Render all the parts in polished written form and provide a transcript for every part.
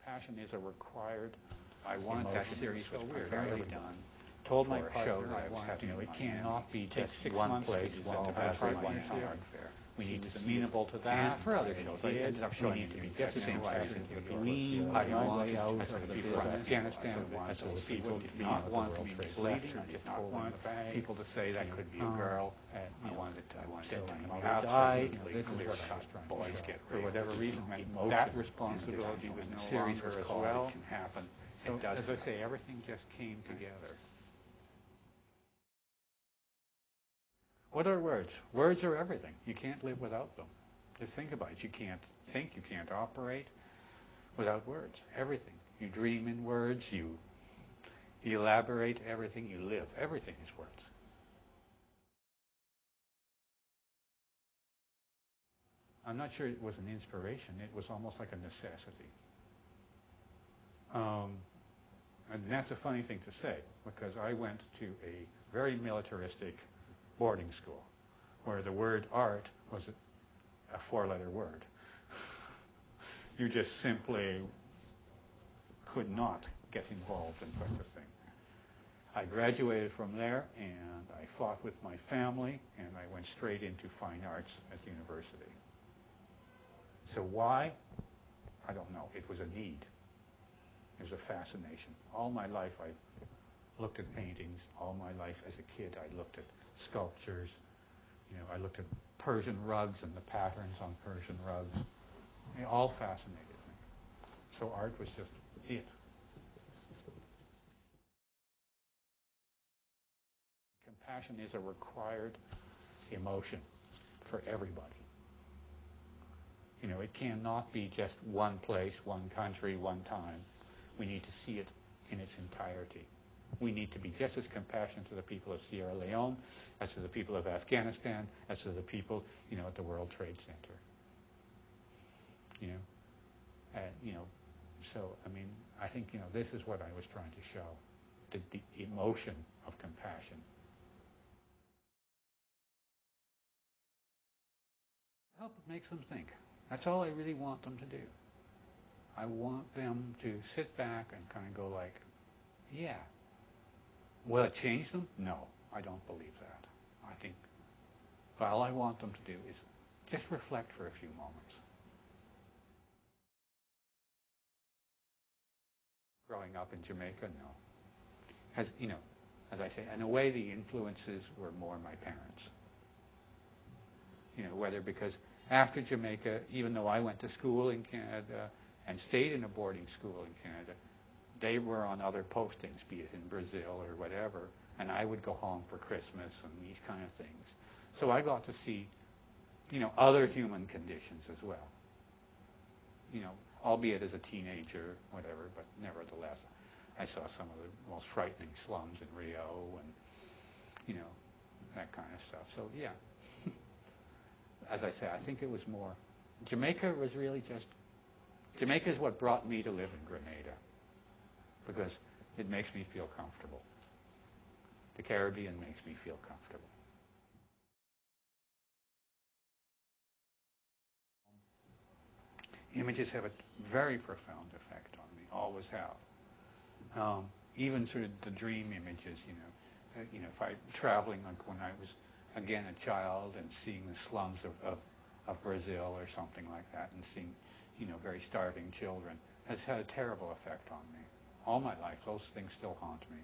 Compassion is a required. I wanted that series so primarily done. Told my partner that I was having it cannot be just one place, one time, one time. We need to be amenable to that. And for other shows, I ended up showing it to be just the same fashion to the Queen. I want as to the people of Afghanistan, as to the people to not want to be misleading. I did not want people to say that could be a girl. I wanted to outside, clear cut. Boys get for whatever reason. That responsibility was no longer as well. It can happen. So, as I say, everything just came together. What are words? Words are everything. You can't live without them. Just think about it. You can't think, you can't operate without words. Everything. You dream in words, you elaborate everything, you live. Everything is words. I'm not sure it was an inspiration. It was almost like a necessity. And that's a funny thing to say, because I went to a very militaristic boarding school where the word art was a four-letter word. You just simply could not get involved in such a thing. I graduated from there, and I fought with my family, and I went straight into fine arts at university. So why? I don't know. It was a need. It was a fascination. All my life I've looked at paintings. All my life as a kid I looked at sculptures. You know, I looked at Persian rugs and the patterns on Persian rugs. They all fascinated me. So art was just it. Compassion is a required emotion for everybody. You know, it cannot be just one place, one country, one time. We need to see it in its entirety. We need to be just as compassionate to the people of Sierra Leone as to the people of Afghanistan, as to the people, you know, at the World Trade Center. You know, so, I mean, I think, you know, this is what I was trying to show, the emotion of compassion. Help it makes them think. That's all I really want them to do. I want them to sit back and kind of go like, yeah. Will it change them? No, I don't believe that. I think all I want them to do is just reflect for a few moments. Growing up in Jamaica, no. As you know, as I say, in a way the influences were more my parents. You know, whether because after Jamaica, even though I went to school in Canada and stayed in a boarding school in Canada, they were on other postings, be it in Brazil or whatever, and I would go home for Christmas and these kind of things. So I got to see, you know, other human conditions as well. You know, albeit as a teenager, whatever, but nevertheless, I saw some of the most frightening slums in Rio and, you know, that kind of stuff. So yeah, as I say, I think it was more, Jamaica was really just, Jamaica is what brought me to live in Grenada, because it makes me feel comfortable. The Caribbean makes me feel comfortable. Images have a very profound effect on me, always have. Even sort of the dream images, you know, if I'm traveling, like when I was, again, a child and seeing the slums of Brazil or something like that, and seeing, you know, very starving children, has had a terrible effect on me. All my life, those things still haunt me.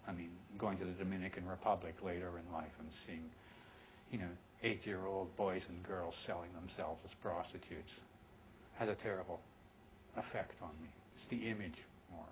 I mean, going to the Dominican Republic later in life and seeing, you know, 8-year-old boys and girls selling themselves as prostitutes has a terrible effect on me. It's the image more.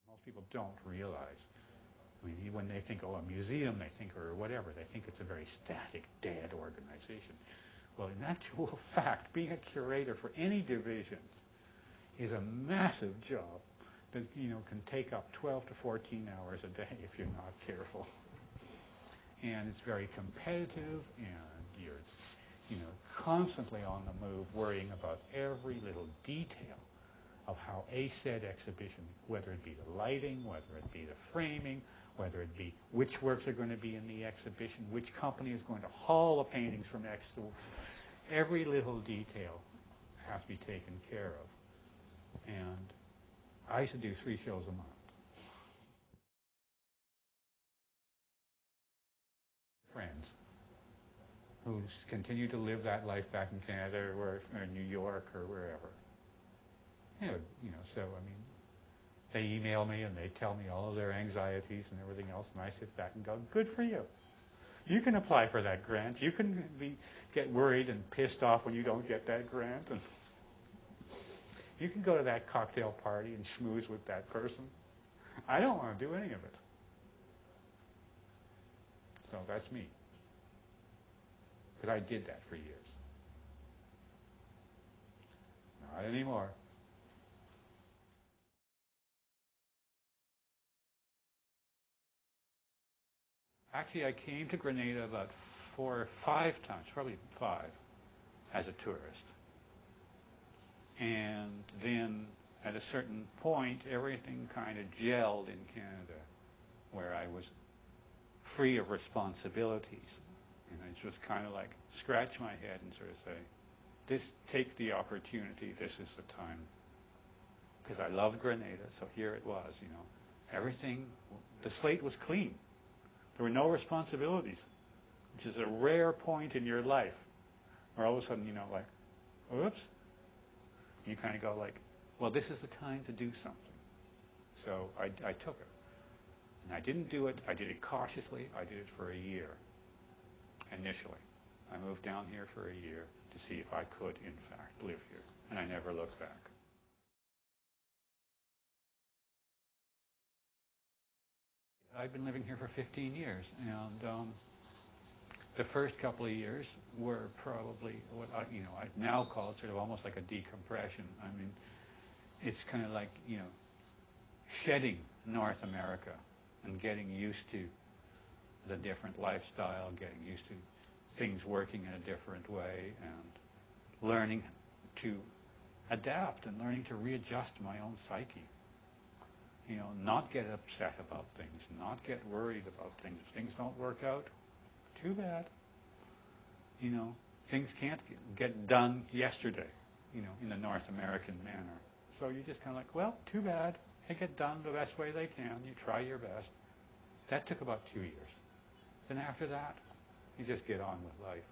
Most people don't realize. I mean, when they think, oh, a museum, they think, or whatever, they think it's a very static, dead organization. Well, in actual fact, being a curator for any division is a massive job that, you know, can take up 12 to 14 hours a day if you're not careful. And it's very competitive, and you're, you know, constantly on the move, worrying about every little detail of how a said exhibition, whether it be the lighting, whether it be the framing, whether it be which works are going to be in the exhibition, which company is going to haul the paintings from next to every little detail has to be taken care of. And I used to do 3 shows a month. Friends who continue to live that life back in Canada or New York or wherever. So I mean, they email me and they tell me all of their anxieties and everything else, and I sit back and go, good for you. You can apply for that grant. You can get worried and pissed off when you don't get that grant. And you can go to that cocktail party and schmooze with that person. I don't want to do any of it. So that's me. Because I did that for years. Not anymore. Actually, I came to Grenada about 4 or 5 times, probably 5, as a tourist. And then at a certain point, everything kind of gelled in Canada, where I was free of responsibilities. And I just kind of like scratch my head and sort of say, take the opportunity, this is the time. Because I love Grenada, so here it was, Everything, the slate was clean. There were no responsibilities, which is a rare point in your life, where all of a sudden, like, oops. You kind of go like, well, this is the time to do something. So I took it. And I didn't do it. I did it cautiously. I did it for a year, initially. I moved down here for a year to see if I could, in fact, live here. And I never looked back. I've been living here for 15 years, and the first couple of years were probably what I now call it sort of almost like a decompression. I mean, it's kind of like shedding North America and getting used to the different lifestyle, getting used to things working in a different way, and learning to adapt and learning to readjust my own psyche. Not get upset about things, not get worried about things. If things don't work out, too bad. Things can't get done yesterday, in the North American manner. So you just kind of like, well, too bad. They get done the best way they can. You try your best. That took about 2 years. Then after that, you just get on with life.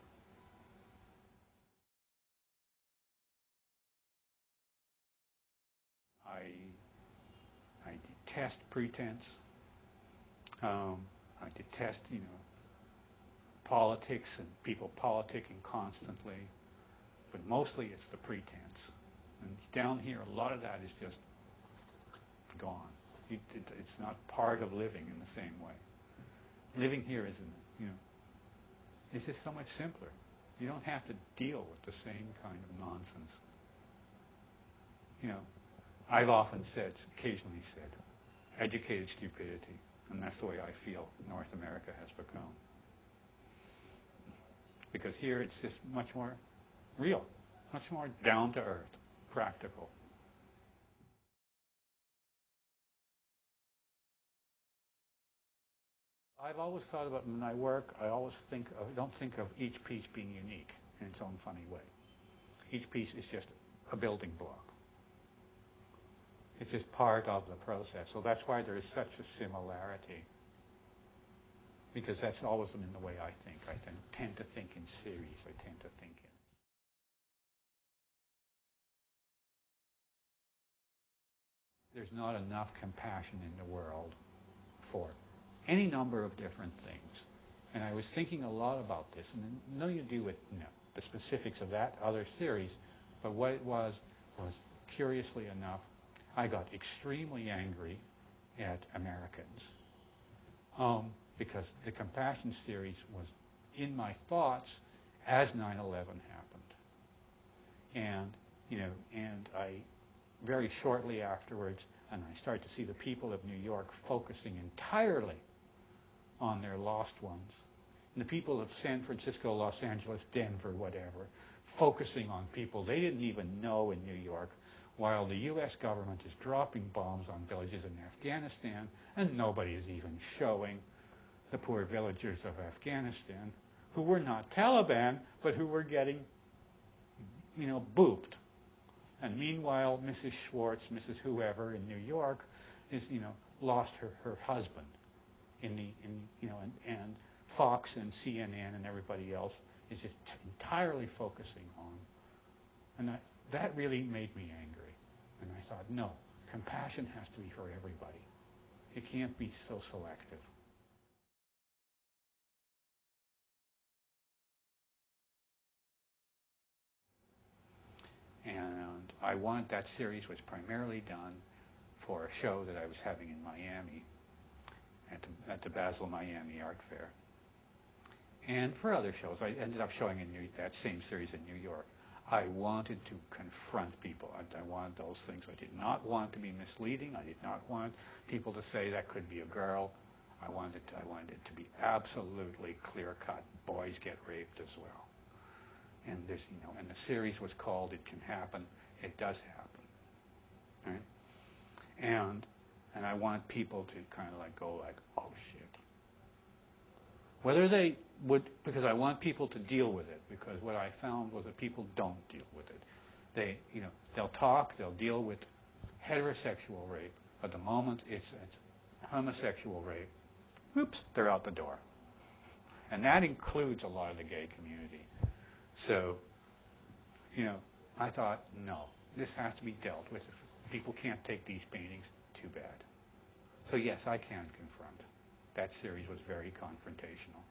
I detest pretense. I detest, politics and people politicking constantly. But mostly it's the pretense. And down here, a lot of that is just gone. It's not part of living in the same way. Living here isn't, it's just so much simpler. You don't have to deal with the same kind of nonsense. I've often occasionally said, educated stupidity, and that's the way I feel North America has become. Because here it's just much more real, much more down to earth, practical. I've always thought about when I work, I don't think of each piece being unique in its own funny way. Each piece is just a building block. It's just part of the process. So that's why there is such a similarity. Because that's always been the way I think. I tend to think in series. I tend to think in. There's not enough compassion in the world for any number of different things. And I was thinking a lot about this, and nothing to do with the specifics of that other series, but what it was curiously enough, I got extremely angry at Americans because the compassion series was in my thoughts as 9/11 happened, and I very shortly afterwards, and I started to see the people of New York focusing entirely on their lost ones, and the people of San Francisco, Los Angeles, Denver, whatever, focusing on people they didn't even know in New York, while the U.S. government is dropping bombs on villages in Afghanistan, and nobody is even showing the poor villagers of Afghanistan, who were not Taliban, but who were getting booped. And meanwhile, Mrs. Schwartz, Mrs. whoever in New York, is lost her husband and Fox and CNN and everybody else is just entirely focusing on, and that really made me angry. And I thought, no, compassion has to be for everybody. It can't be so selective. And I want that series was primarily done for a show that I was having in Miami at the Basel Miami Art Fair. And for other shows, I ended up showing that same series in New York. I wanted to confront people. I wanted those things. I did not want to be misleading. I did not want people to say that could be a girl. I wanted it to be absolutely clear-cut. Boys get raped as well. And there's, and the series was called "It Can Happen." It does happen, right? And I want people to kind of go like, oh shit. Whether they would, because I want people to deal with it. Because what I found was that people don't deal with it. They'll talk, they'll deal with heterosexual rape, but the moment it's homosexual rape, oops, they're out the door. And that includes a lot of the gay community. So, I thought, no, this has to be dealt with. If people can't take these paintings, too bad. So yes, I can confront. That series was very confrontational.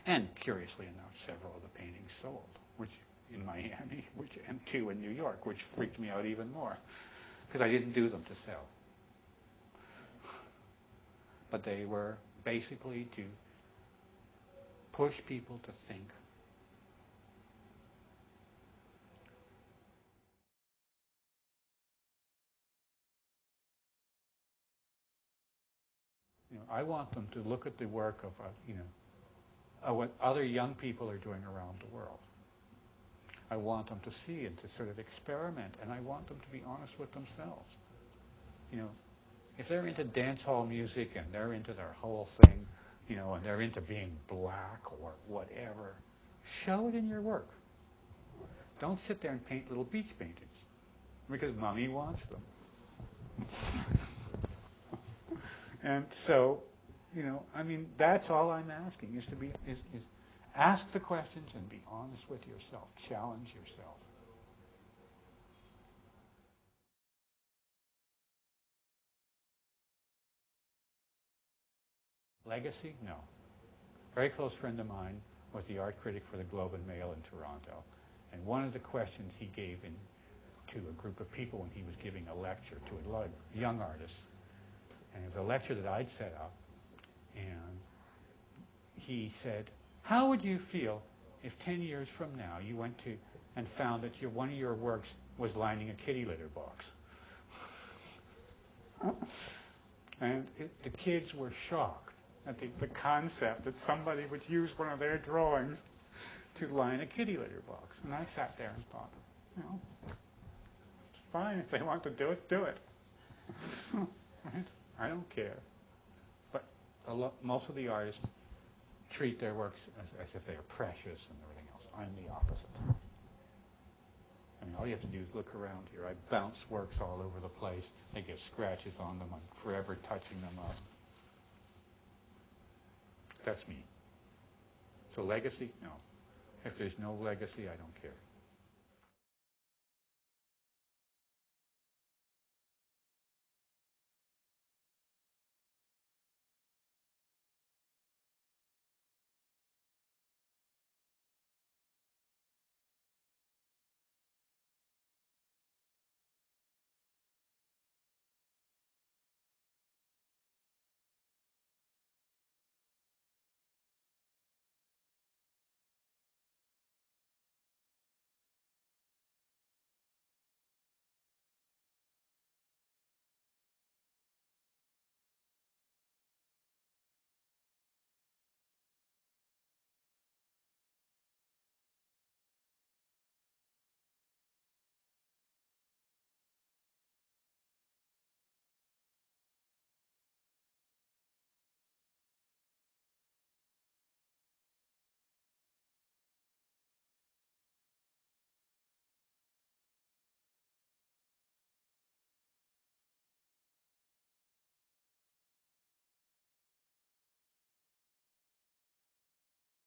And curiously enough, several of the paintings sold, which in Miami, and 2 in New York, which freaked me out even more, because I didn't do them to sell. But they were basically to push people to think. I want them to look at the work of what other young people are doing around the world. I want them to see and to sort of experiment, and I want them to be honest with themselves. If they're into dance hall music and they're into their whole thing, and they're into being black or whatever, show it in your work. Don't sit there and paint little beach paintings because mommy wants them. And so, that's all I'm asking is to be is ask the questions and be honest with yourself. Challenge yourself. Legacy? No. A very close friend of mine was the art critic for the Globe and Mail in Toronto. And one of the questions he gave to a group of people when he was giving a lecture to a lot of young artists, and it was a lecture that I'd set up, and he said, how would you feel if 10 years from now you went to and found that one of your works was lining a kitty litter box? And the kids were shocked at the concept that somebody would use one of their drawings to line a kitty litter box. And I sat there and thought, it's fine if they want to do it, do it. Right? I don't care. But most of the artists treat their works as if they are precious and everything else. I'm the opposite. All you have to do is look around here. I bounce works all over the place. They get scratches on them. I'm forever touching them up. That's me. So legacy? No. If there's no legacy, I don't care.